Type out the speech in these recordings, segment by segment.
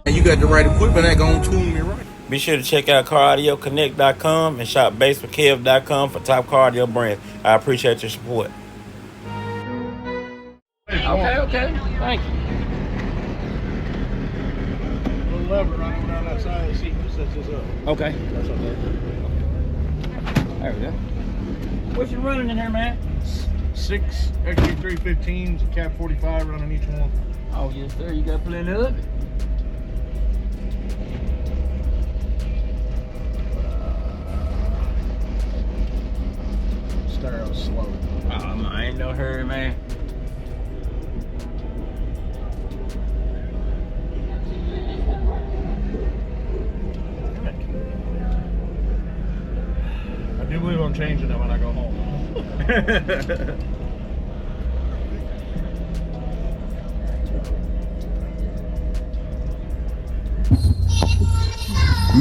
And you got the right equipment that gonna tune me right. Be sure to check out caraudioConnect.com and shop BASSWITHKEV.com for top car audio brands. I appreciate your support. Okay. Thank you. Little lever running around that side of the seat that sets this up. Okay. That's okay. There we go. What's you running in there, man? 6 XV3 15s, a cap 45 running each one. Oh, yes, sir. You got plenty of it. Stereo slow. I ain't no hurry, man. I do believe I'm changing them when I go home.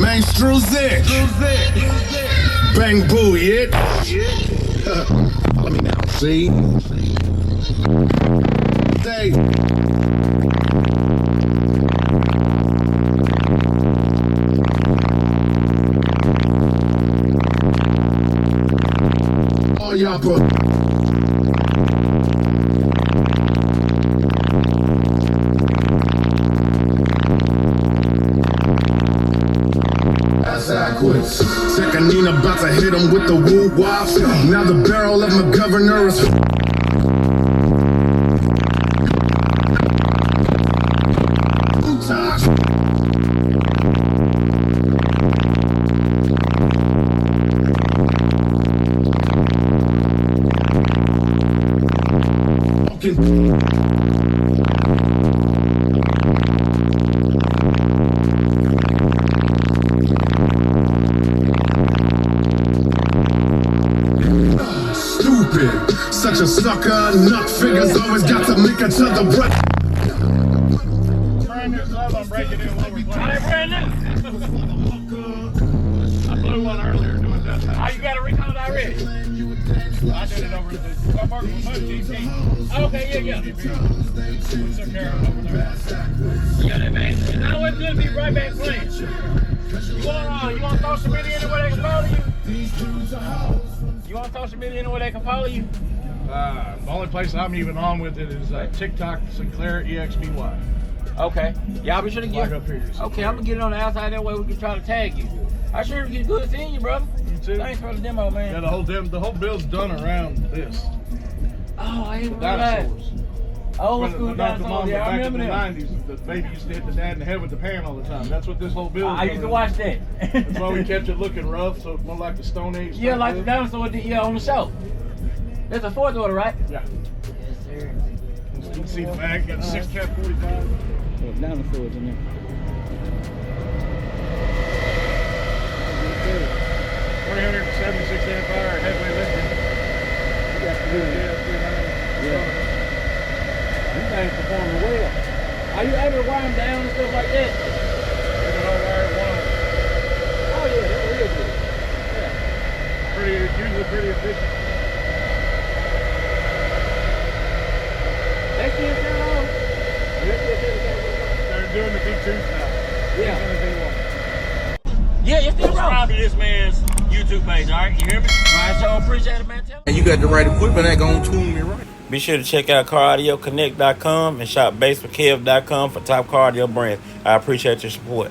Mainstream Zig. Bang boo, yeah? Let me now, see? Say. Oh, y'all bro. Backwards. Second Nina about to hit him with the woo wop. Now the barrel of my governor is. Such a sucker, nut figures always got to make each other break. Brand new sub, I'm breaking in what we're playing. Brand new. I blew one earlier doing that. Oh, you got a recount already? I did it over at the I'm working with MOVI GP. Okay, yeah. We took care of it over there. Yeah, that man. It's always good to be right back playing. You want to throw some media anywhere they can follow you? You want to throw some media anywhere they can follow you? The only place I'm even on with it is TikTok Sinclair EXPY. Okay. Y'all be sure to get. Up here, Okay, I'm gonna get it on the outside. That way we can try to tag you. I sure get good seeing you, brother. You too. Thanks for the demo, man. Yeah, the whole bill's done around this. Oh, I didn't Dinosaurs. realize. Old school dinosaurs. Yeah, I remember them. Back in the 90s, the baby used to hit the dad in the head with the pan all the time. That's what this whole bill is. I used to watch that. That's why we kept it looking rough, so more like the Stone Age. Yeah, like the dinosaur did on the show. That's a fourth order, right? Yeah. Yes, sir. You can see the bag, got 6 cap 45. There's dinosaurs in there. 376 amp hour headway lifting. Yeah. These things performing well. Are you able to wire them down and stuff like that? Oh yeah, that's real good. Yeah. Usually pretty efficient. They can't turn on. They're doing the big tunes now. Yeah. Yeah. Yeah, it's still Subscribe to this man's YouTube page, all right? You hear me? Alright, so appreciate it, man. Tell me. And you got the right equipment that gonna tune me right. Be sure to check out caraudioConnect.com and shop BASSWITHKEV.com for top car audio brands. I appreciate your support.